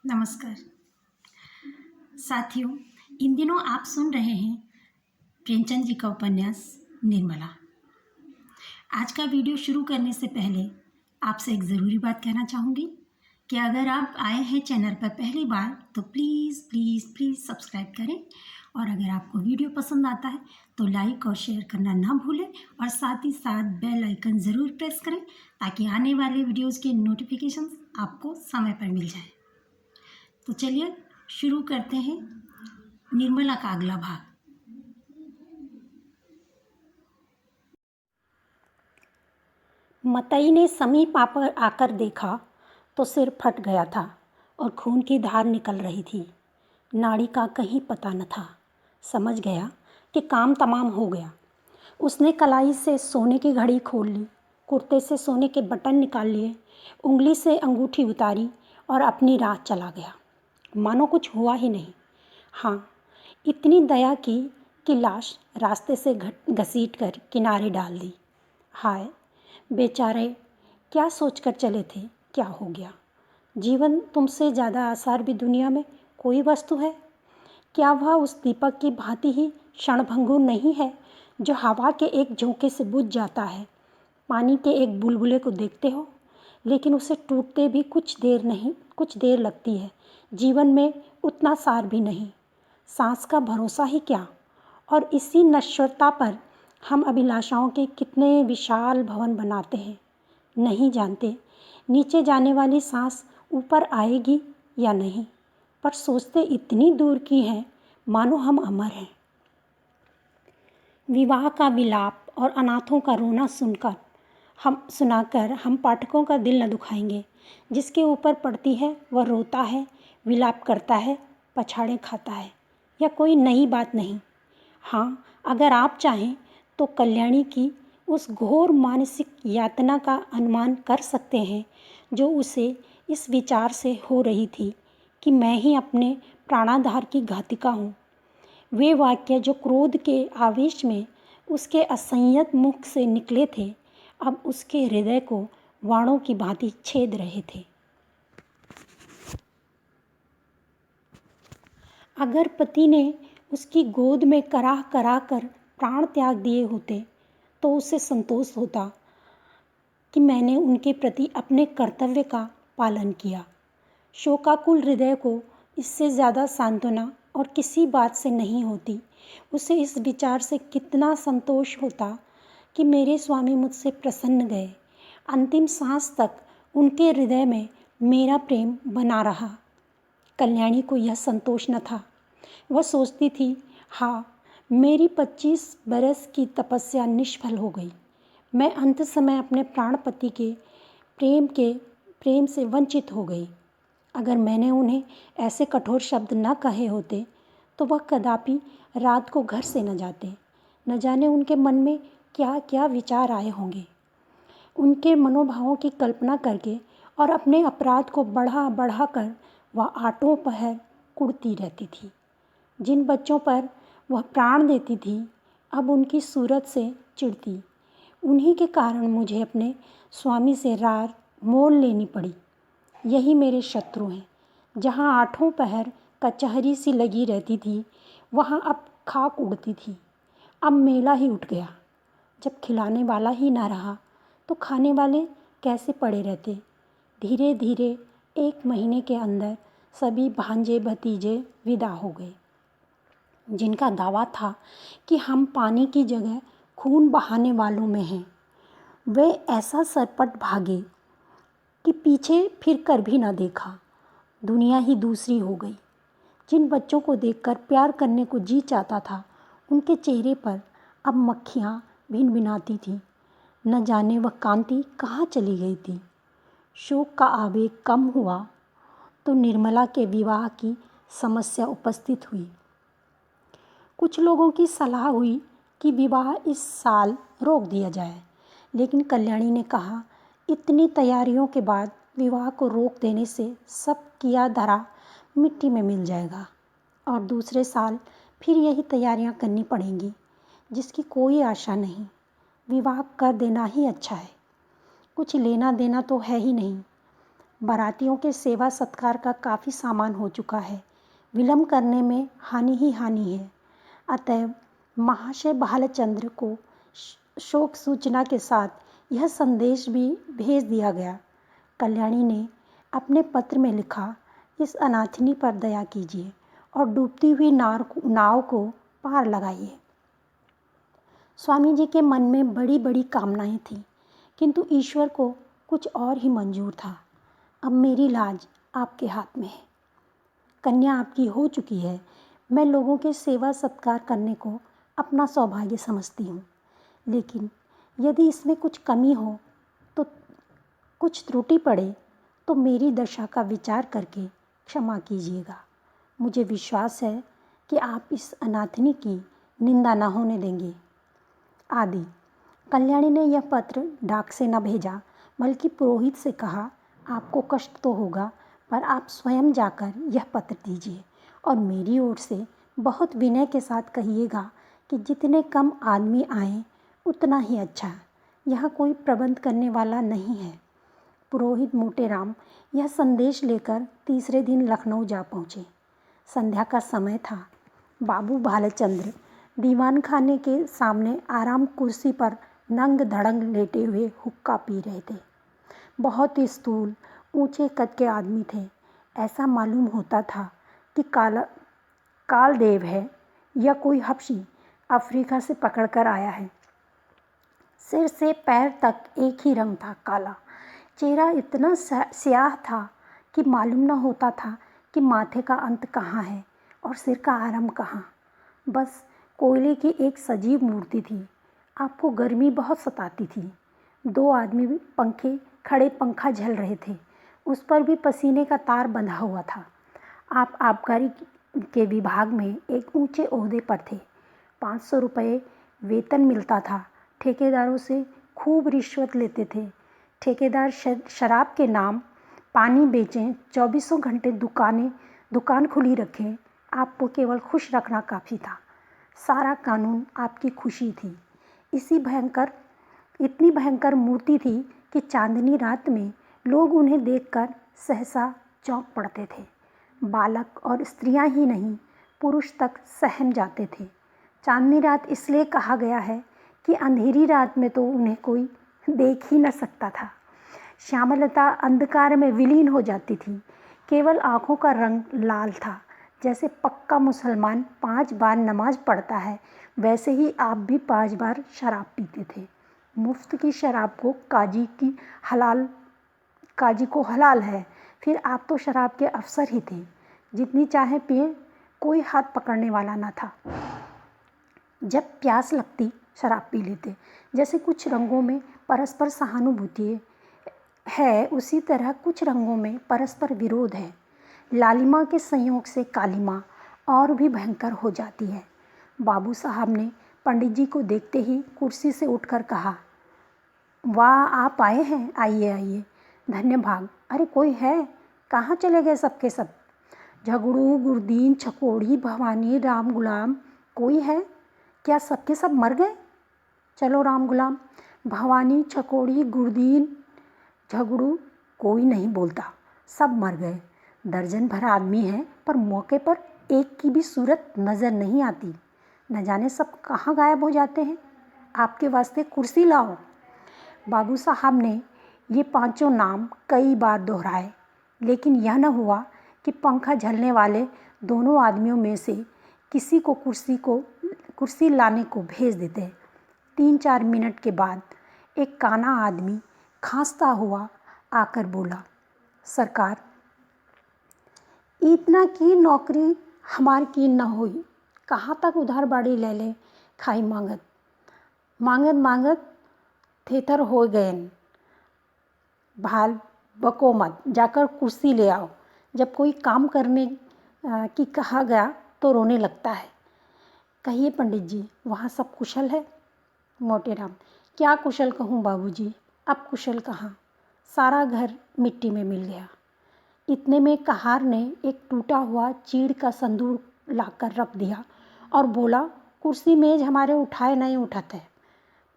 नमस्कार साथियों, इन दिनों आप सुन रहे हैं प्रेमचंद जी का उपन्यास निर्मला। आज का वीडियो शुरू करने से पहले आपसे एक ज़रूरी बात कहना चाहूँगी कि अगर आप आए हैं चैनल पर पहली बार तो प्लीज़ प्लीज़ प्लीज़ सब्सक्राइब करें, और अगर आपको वीडियो पसंद आता है तो लाइक और शेयर करना ना भूलें, और साथ ही साथ बेल आइकन ज़रूर प्रेस करें ताकि आने वाले वीडियोज़ के नोटिफिकेशंस आपको समय पर मिल जाए। तो चलिए शुरू करते हैं निर्मला का अगला भाग। मतई ने समीप आकर देखा तो सिर फट गया था और खून की धार निकल रही थी। नाड़ी का कहीं पता न था। समझ गया कि काम तमाम हो गया। उसने कलाई से सोने की घड़ी खोल ली, कुर्ते से सोने के बटन निकाल लिए, उंगली से अंगूठी उतारी और अपनी राह चला गया, मानो कुछ हुआ ही नहीं। हाँ, इतनी दया की कि लाश रास्ते से घसीट कर किनारे डाल दी। हाय बेचारे, क्या सोचकर चले थे, क्या हो गया? जीवन तुमसे ज़्यादा आसार भी दुनिया में कोई वस्तु है? क्या वह उस दीपक की भांति ही क्षणभंगुर नहीं है जो हवा के एक झोंके से बुझ जाता है? पानी के एक बुलबुले को देखते हो, लेकिन उसे टूटते भी कुछ देर लगती है। जीवन में उतना सार भी नहीं, सांस का भरोसा ही क्या। और इसी नश्वरता पर हम अभिलाषाओं के कितने विशाल भवन बनाते हैं, नहीं जानते नीचे जाने वाली सांस ऊपर आएगी या नहीं, पर सोचते इतनी दूर की हैं मानो हम अमर हैं। विवाह का विलाप और अनाथों का रोना सुनाकर हम पाठकों का दिल न दुखाएंगे। जिसके ऊपर पड़ती है वह रोता है, विलाप करता है, पछाड़ें खाता है। यह कोई नई बात नहीं। हाँ, अगर आप चाहें तो कल्याणी की उस घोर मानसिक यातना का अनुमान कर सकते हैं जो उसे इस विचार से हो रही थी कि मैं ही अपने प्राणाधार की घातिका हूँ। वे वाक्य जो क्रोध के आवेश में उसके असंयत मुख से निकले थे, अब उसके हृदय को वाणों की भांति छेद रहे थे। अगर पति ने उसकी गोद में कराह कराह कर प्राण त्याग दिए होते तो उसे संतोष होता कि मैंने उनके प्रति अपने कर्तव्य का पालन किया। शोकाकुल हृदय को इससे ज़्यादा सांत्वना और किसी बात से नहीं होती। उसे इस विचार से कितना संतोष होता कि मेरे स्वामी मुझसे प्रसन्न गए। अंतिम सांस तक उनके हृदय में मेरा प्रेम बना रहा। कल्याणी को यह संतोष न था। वह सोचती थी, हाँ, मेरी 25 बरस की तपस्या निष्फल हो गई। मैं अंत समय अपने प्राणपति के प्रेम से वंचित हो गई। अगर मैंने उन्हें ऐसे कठोर शब्द न कहे होते तो वह कदापि रात को घर से न जाते। न जाने उनके मन में क्या क्या विचार आए होंगे। उनके मनोभावों की कल्पना करके और अपने अपराध को बढ़ा बढ़ा कर वह आठों पहर कुढ़ती रहती थी। जिन बच्चों पर वह प्राण देती थी, अब उनकी सूरत से चिढ़ती। उन्हीं के कारण मुझे अपने स्वामी से रार मोल लेनी पड़ी। यही मेरे शत्रु हैं। जहाँ आठों पहर कचहरी सी लगी रहती थी, वहाँ अब खाक उड़ती थी। अब मेला ही उठ गया। जब खिलाने वाला ही ना रहा तो खाने वाले कैसे पड़े रहते। धीरे धीरे 1 महीने के अंदर सभी भांजे भतीजे विदा हो गए। जिनका दावा था कि हम पानी की जगह खून बहाने वालों में हैं, वे ऐसा सरपट भागे कि पीछे फिर कर भी न देखा। दुनिया ही दूसरी हो गई। जिन बच्चों को देखकर प्यार करने को जी चाहता था, उनके चेहरे पर अब मक्खियाँ भिनभिनाती थीं। न जाने वह कांति कहाँ चली गई थी। शोक का आवेग कम हुआ तो निर्मला के विवाह की समस्या उपस्थित हुई। कुछ लोगों की सलाह हुई कि विवाह इस साल रोक दिया जाए, लेकिन कल्याणी ने कहा, इतनी तैयारियों के बाद विवाह को रोक देने से सब किया धरा मिट्टी में मिल जाएगा और दूसरे साल फिर यही तैयारियां करनी पड़ेंगी, जिसकी कोई आशा नहीं। विवाह कर देना ही अच्छा है। कुछ लेना देना तो है ही नहीं। बारातियों के सेवा सत्कार का काफ़ी सामान हो चुका है। विलंब करने में हानि ही हानि है। अतएव महाशय भालचंद्र को शोक सूचना के साथ यह संदेश भी भेज दिया गया। कल्याणी ने अपने पत्र में लिखा, इस अनाथिनी पर दया कीजिए और डूबती हुई नाव को पार लगाइए। स्वामी जी के मन में बड़ी बड़ी कामनाएं थीं, किंतु ईश्वर को कुछ और ही मंजूर था। अब मेरी लाज आपके हाथ में है। कन्या आपकी हो चुकी है। मैं लोगों के सेवा सत्कार करने को अपना सौभाग्य समझती हूँ, लेकिन यदि इसमें कुछ कमी हो, तो कुछ त्रुटि पड़े, तो मेरी दशा का विचार करके क्षमा कीजिएगा। मुझे विश्वास है कि आप इस अनाथिनी की निंदा न होने देंगे। आदि। कल्याणी ने यह पत्र डाक से न भेजा, बल्कि पुरोहित से कहा, आपको कष्ट तो होगा, पर आप स्वयं जाकर यह पत्र दीजिए और मेरी ओर से बहुत विनय के साथ कहिएगा कि जितने कम आदमी आएं उतना ही अच्छा। यहाँ कोई प्रबंध करने वाला नहीं है। पुरोहित मोटेराम यह संदेश लेकर तीसरे दिन लखनऊ जा पहुँचे। संध्या का समय था। बाबू भालचंद्र दीवान खाने के सामने आराम कुर्सी पर नंग धड़ंग लेटे हुए हुक्का पी रहे थे। बहुत ही स्थूल ऊंचे कद के आदमी थे। ऐसा मालूम होता था कि कालदेव है या कोई हबशी अफ्रीका से पकड़ कर आया है। सिर से पैर तक एक ही रंग था, काला। चेहरा इतना स्याह था कि मालूम न होता था कि माथे का अंत कहाँ है और सिर का आरंभ कहाँ। बस कोयले की एक सजीव मूर्ति थी। आपको गर्मी बहुत सताती थी। दो आदमी खड़े पंखा झल रहे थे। उस पर भी पसीने का तार बंधा हुआ था। आप आबकारी के विभाग में एक ऊंचे ओहदे पर थे। 500 रुपये वेतन मिलता था। ठेकेदारों से खूब रिश्वत लेते थे। ठेकेदार शराब के नाम पानी बेचें, 24 घंटे दुकान खुली रखें, आपको केवल खुश रखना काफ़ी था। सारा कानून आपकी खुशी थी। इतनी भयंकर मूर्ति थी कि चांदनी रात में लोग उन्हें देखकर सहसा चौंक पड़ते थे। बालक और स्त्रियां ही नहीं, पुरुष तक सहम जाते थे। चांदनी रात इसलिए कहा गया है कि अंधेरी रात में तो उन्हें कोई देख ही न सकता था। श्यामलता अंधकार में विलीन हो जाती थी। केवल आँखों का रंग लाल था। जैसे पक्का मुसलमान 5 बार नमाज पढ़ता है, वैसे ही आप भी 5 बार शराब पीते थे। मुफ्त की शराब को काजी को हलाल है। फिर आप तो शराब के अफसर ही थे। जितनी चाहे पिए, कोई हाथ पकड़ने वाला न था। जब प्यास लगती शराब पी लेते। जैसे कुछ रंगों में परस्पर सहानुभूति है, उसी तरह कुछ रंगों में परस्पर विरोध है। लालिमा के संयोग से कालिमा और भी भयंकर हो जाती है। बाबू साहब ने पंडित जी को देखते ही कुर्सी से उठकर कहा, वाह, आप आए हैं, आइए आइए। धन्य भाग। अरे कोई है? कहाँ चले गए सबके सब? झगड़ू, गुरदीन, छकोड़ी, भवानी, राम गुलाम, कोई है क्या? सबके सब मर गए? चलो राम गुलाम, भवानी, छकोड़ी, गुरदीन, झगड़ू, कोई नहीं बोलता, सब मर गए। दर्जन भर आदमी हैं, पर मौके पर एक की भी सूरत नज़र नहीं आती। न जाने सब कहाँ गायब हो जाते हैं। आपके वास्ते कुर्सी लाओ। बाबू साहब ने ये 5 नाम कई बार दोहराए, लेकिन यह न हुआ कि पंखा झलने वाले दोनों आदमियों में से किसी को कुर्सी लाने को भेज देते। 3-4 मिनट के बाद एक काना आदमी खांसता हुआ आकर बोला, सरकार, इतना की नौकरी हमार की न हुई, कहाँ तक उधार बाड़ी ले ले खाई मांगत थेथर हो गए। भाल बको मत, जाकर कुर्सी ले आओ। जब कोई काम करने की कहा गया तो रोने लगता है। कहिए पंडित जी, वहाँ सब कुशल है? मोटेराम, क्या कुशल कहूँ बाबूजी, अब कुशल कहाँ, सारा घर मिट्टी में मिल गया। इतने में कहार ने एक टूटा हुआ चीड़ का संदूक लाकर रख दिया और बोला, कुर्सी मेज हमारे उठाए नहीं उठाते।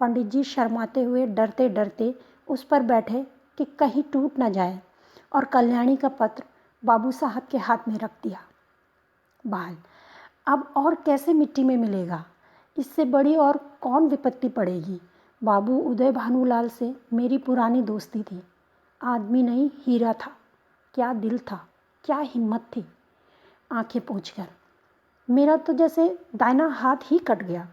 पंडित जी शर्माते हुए डरते डरते उस पर बैठे कि कहीं टूट न जाए। और कल्याणी का पत्र बाबू साहब के हाथ में रख दिया। बाल, अब और कैसे मिट्टी में मिलेगा? इससे बड़ी और कौन विपत्ति पड़ेगी? बाबू, उदय भानुलाल से मेरी पुरानी दोस्ती थी। आदमी नहीं, हीरा था। क्या दिल था, क्या हिम्मत थी। आंखें पोंछकर, मेरा तो जैसे दाहिना हाथ ही कट गया।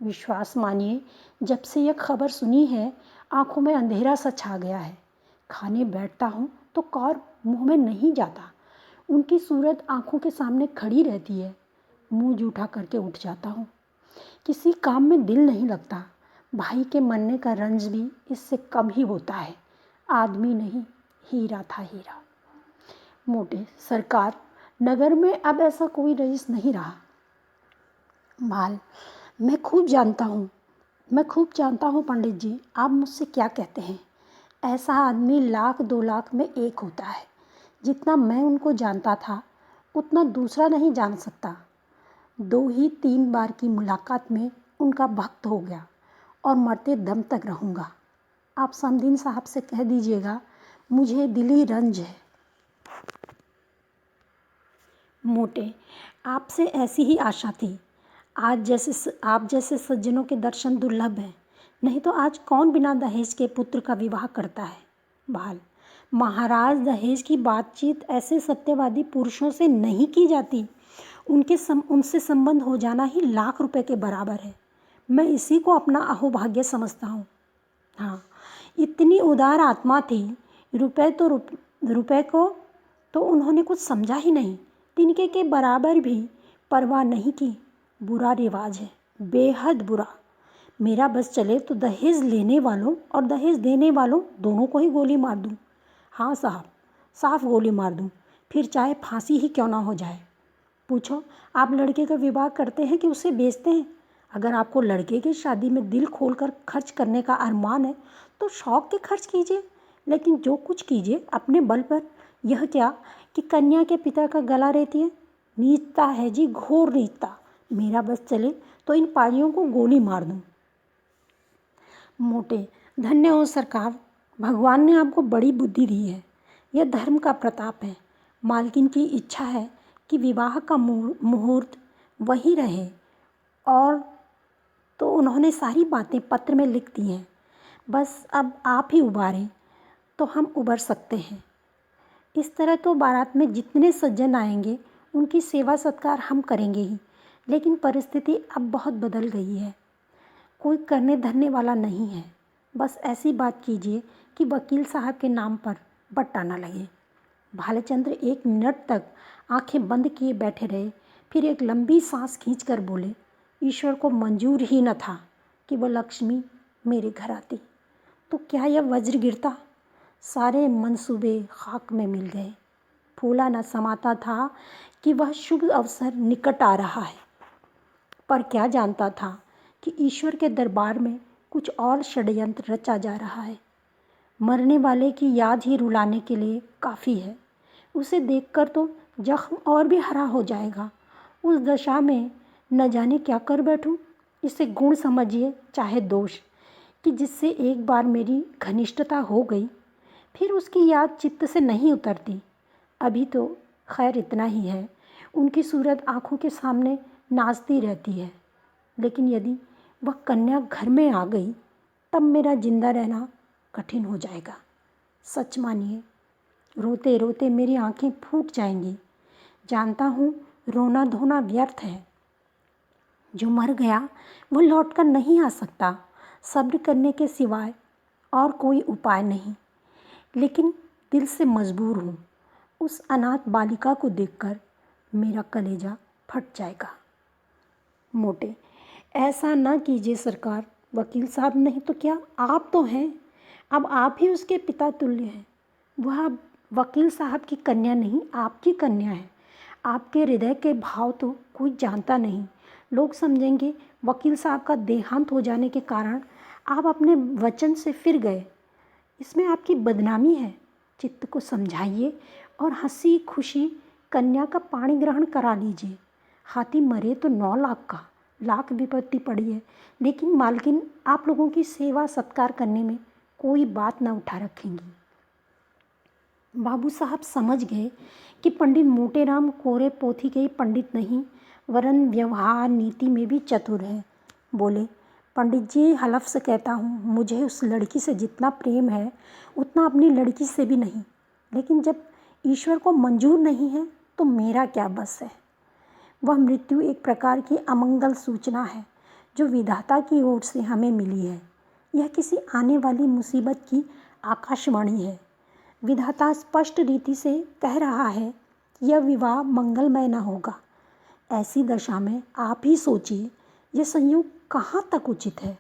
विश्वास मानिए, जब से यह खबर सुनी है आंखों में अंधेरा सा छा गया है। खाने बैठता हूँ तो कौर मुंह में नहीं जाता। उनकी सूरत आंखों के सामने खड़ी रहती है। मुंह जूठा करके उठ जाता हूँ। किसी काम में दिल नहीं लगता। भाई के मरने का रंज भी इससे कम ही होता है। आदमी नहीं, हीरा था, हीरा। मोटे, सरकार, नगर में अब ऐसा कोई रईस नहीं रहा। माल, मैं खूब जानता हूँ पंडित जी, आप मुझसे क्या कहते हैं। ऐसा आदमी 1,00,000-2,00,000 में एक होता है। जितना मैं उनको जानता था उतना दूसरा नहीं जान सकता। 2 ही 3 बार की मुलाकात में उनका भक्त हो गया और मरते दम तक रहूँगा। आप समदीन साहब से कह दीजिएगा मुझे दिली रंज है। मोटे, आपसे ऐसी ही आशा थी। आप जैसे सज्जनों के दर्शन दुर्लभ हैं। नहीं तो आज कौन बिना दहेज के पुत्र का विवाह करता है। बाल, महाराज, दहेज की बातचीत ऐसे सत्यवादी पुरुषों से नहीं की जाती। उनसे संबंध हो जाना ही लाख रुपए के बराबर है। मैं इसी को अपना अहोभाग्य समझता हूँ। हाँ, इतनी उदार आत्मा थी। रुपए को तो उन्होंने कुछ समझा ही नहीं। तिनके के बराबर भी परवाह नहीं की। बुरा रिवाज है, बेहद बुरा। मेरा बस चले तो दहेज लेने वालों और दहेज देने वालों दोनों को ही गोली मार दूँ। हाँ साहब, साफ गोली मार दूँ, फिर चाहे फांसी ही क्यों ना हो जाए। पूछो, आप लड़के का विवाह करते हैं कि उसे बेचते हैं? अगर आपको लड़के की शादी में दिल खोलकर खर्च करने का अरमान है तो शौक के खर्च कीजिए, लेकिन जो कुछ कीजिए अपने बल पर। यह क्या कि कन्या के पिता का गला रेती है। नीचता है जी, घोर नीचता। मेरा बस चले तो इन पाजियों को गोली मार दूं। मोटे, धन्य हो सरकार, भगवान ने आपको बड़ी बुद्धि दी है। यह धर्म का प्रताप है। मालकिन की इच्छा है कि विवाह का मुहूर्त वही रहे, और तो उन्होंने सारी बातें पत्र में लिख दी हैं। बस अब आप ही उबारें तो हम उबर सकते हैं। इस तरह तो बारात में जितने सज्जन आएंगे उनकी सेवा सत्कार हम करेंगे ही, लेकिन परिस्थिति अब बहुत बदल गई है। कोई करने धरने वाला नहीं है। बस ऐसी बात कीजिए कि वकील साहब के नाम पर बट्टा न लगे। भालचंद्र 1 मिनट तक आंखें बंद किए बैठे रहे, फिर एक लंबी सांस खींचकर बोले, ईश्वर को मंजूर ही न था कि वह लक्ष्मी मेरे घर आती, तो क्या यह वज्र गिरता। सारे मंसूबे खाक में मिल गए। फूला न समाता था कि वह शुभ अवसर निकट आ रहा है, पर क्या जानता था कि ईश्वर के दरबार में कुछ और षड्यंत्र रचा जा रहा है। मरने वाले की याद ही रुलाने के लिए काफ़ी है। उसे देखकर तो जख्म और भी हरा हो जाएगा। उस दशा में न जाने क्या कर बैठूं। इसे गुण समझिए चाहे दोष, कि जिससे एक बार मेरी घनिष्ठता हो गई फिर उसकी याद चित्त से नहीं उतरती। अभी तो खैर इतना ही है, उनकी सूरत आँखों के सामने नाचती रहती है, लेकिन यदि वह कन्या घर में आ गई तब मेरा जिंदा रहना कठिन हो जाएगा। सच मानिए, रोते रोते मेरी आंखें फूट जाएंगी। जानता हूँ रोना धोना व्यर्थ है। जो मर गया वो लौटकर नहीं आ सकता। सब्र करने के सिवाय और कोई उपाय नहीं, लेकिन दिल से मजबूर हूँ। उस अनाथ बालिका को देखकर मेरा कलेजा फट जाएगा। मोटे, ऐसा ना कीजिए सरकार। वकील साहब नहीं तो क्या, आप तो हैं। अब आप ही उसके पिता तुल्य हैं। वह अब वकील साहब की कन्या नहीं, आपकी कन्या है। आपके हृदय के भाव तो कोई जानता नहीं। लोग समझेंगे वकील साहब का देहांत हो जाने के कारण आप अपने वचन से फिर गए। इसमें आपकी बदनामी है। चित्त को समझाइए और हंसी खुशी कन्या का पाणी ग्रहण करा लीजिए। हाथी मरे तो 9 लाख का, लाख विपत्ति पड़ी है, लेकिन मालकिन आप लोगों की सेवा सत्कार करने में कोई बात न उठा रखेंगी। बाबू साहब समझ गए कि पंडित मोटेराम कोरे पोथी के ही पंडित नहीं वरन व्यवहार नीति में भी चतुर है। बोले, पंडित जी, हलफ से कहता हूँ, मुझे उस लड़की से जितना प्रेम है उतना अपनी लड़की से भी नहीं। लेकिन जब ईश्वर को मंजूर नहीं है तो मेरा क्या बस है। वह मृत्यु एक प्रकार की अमंगल सूचना है जो विधाता की ओर से हमें मिली है। यह किसी आने वाली मुसीबत की आकाशवाणी है। विधाता स्पष्ट रीति से कह रहा है कि यह विवाह मंगलमय न होगा। ऐसी दशा में आप ही सोचिए, यह संयोग कहाँ तक उचित है।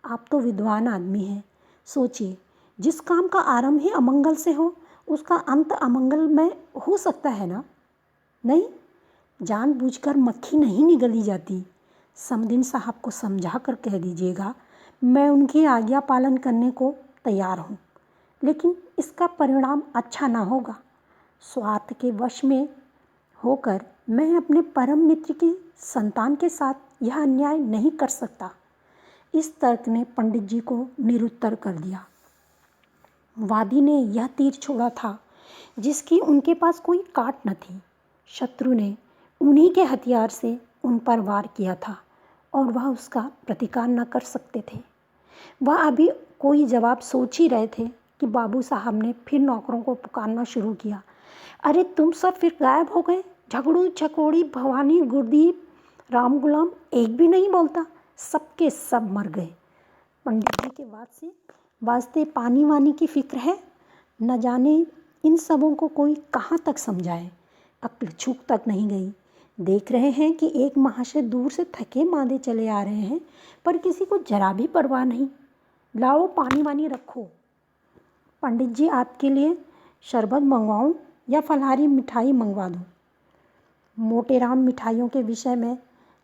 आप तो विद्वान आदमी हैं, सोचिए, जिस काम का आरंभ ही अमंगल से हो उसका अंत अमंगलमय हो सकता है ना? नहीं, जानबूझकर मक्खी नहीं निगली जाती। समदीन साहब को समझा कर कह दीजिएगा, मैं उनकी आज्ञा पालन करने को तैयार हूँ, लेकिन इसका परिणाम अच्छा ना होगा। स्वार्थ के वश में होकर मैं अपने परम मित्र की संतान के साथ यह अन्याय नहीं कर सकता। इस तर्क ने पंडित जी को निरुत्तर कर दिया। वादी ने यह तीर छोड़ा था जिसकी उनके पास कोई काट न थी। शत्रु ने उन्हीं के हथियार से उन पर वार किया था और वह उसका प्रतिकार न कर सकते थे। वह अभी कोई जवाब सोच ही रहे थे कि बाबू साहब ने फिर नौकरों को पुकारना शुरू किया। अरे तुम सब फिर गायब हो गए। झगड़ू झकोड़ी भवानी गुरदीप राम गुलाम एक भी नहीं बोलता, सबके सब मर गए। पंडित जी के वास्ते पानी वानी की फिक्र है। न जाने इन सबों को कोई कहाँ तक समझाए। अक्ल छूक तक नहीं गई। देख रहे हैं कि एक महाशय दूर से थके मांदे चले आ रहे हैं, पर किसी को जरा भी परवाह नहीं। लाओ पानी वानी रखो। पंडित जी, आपके लिए शरबत मंगवाऊं या फलाहारी मिठाई मंगवा दूं? मोटेराम मिठाइयों के विषय में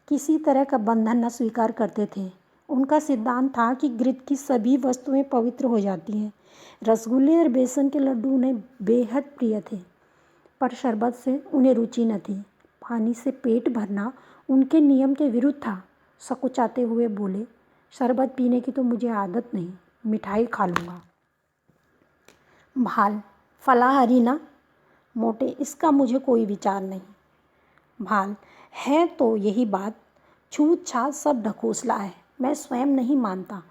किसी तरह का बंधन न स्वीकार करते थे। उनका सिद्धांत था कि घृत की सभी वस्तुएं पवित्र हो जाती हैं। रसगुल्ले और बेसन के लड्डू उन्हें बेहद प्रिय थे, पर शरबत से उन्हें रुचि न थी। पानी से पेट भरना उनके नियम के विरुद्ध था। सकुचाते हुए बोले, शरबत पीने की तो मुझे आदत नहीं, मिठाई खा लूँगा। भाल, फलाहारी ना? मोटे, इसका मुझे कोई विचार नहीं। भाल, है तो यही बात, छूत छात सब ढकोसला है, मैं स्वयं नहीं मानता।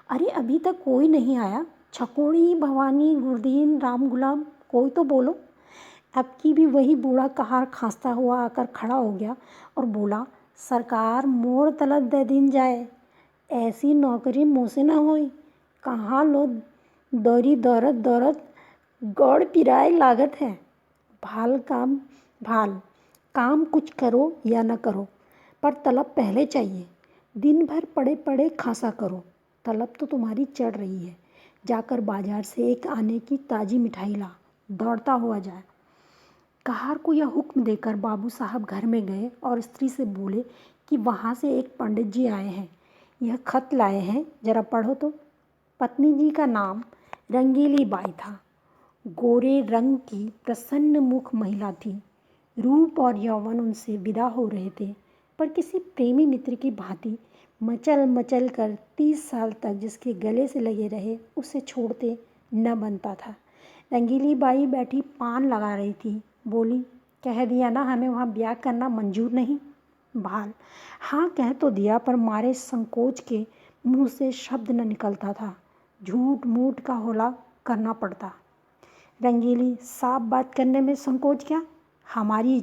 अरे अभी तक कोई नहीं आया। छकोड़ी भवानी गुरदीन राम गुलाम, कोई तो बोलो। अब की भी वही बूढ़ा कहार खांसता हुआ आकर खड़ा हो गया और बोला, सरकार मोर तलत दे दिन जाए, ऐसी नौकरी मुँह से न होई। कहाँ लो दौरी दौरत दौरत गौड़ पिराए लागत है। भाल काम कुछ करो या न करो, पर तलब पहले चाहिए। दिन भर पड़े पड़े खांसा करो, तलब तो तुम्हारी चढ़ रही है। जाकर बाजार से एक आने की ताज़ी मिठाई ला, दौड़ता हुआ जाए। कहार को यह हुक्म देकर बाबू साहब घर में गए और स्त्री से बोले कि वहाँ से एक पंडित जी आए हैं, यह खत लाए हैं, जरा पढ़ो तो। पत्नी जी का नाम रंगीली बाई था। गोरे रंग की प्रसन्न मुख महिला थी। रूप और यौवन उनसे विदा हो रहे थे, पर किसी प्रेमी मित्र की भांति मचल मचल कर 30 साल तक जिसके गले से लगे रहे उसे छोड़ते न बनता था। रंगीली बाई बैठी पान लगा रही थी। बोली, कह दिया ना हमें वहाँ ब्याह करना मंजूर नहीं। भाल, हाँ कह तो दिया, पर मारे संकोच के मुंह से शब्द न निकलता था। झूठ मूठ का होला करना पड़ता। रंगीली, साफ बात करने में संकोच क्या? हमारी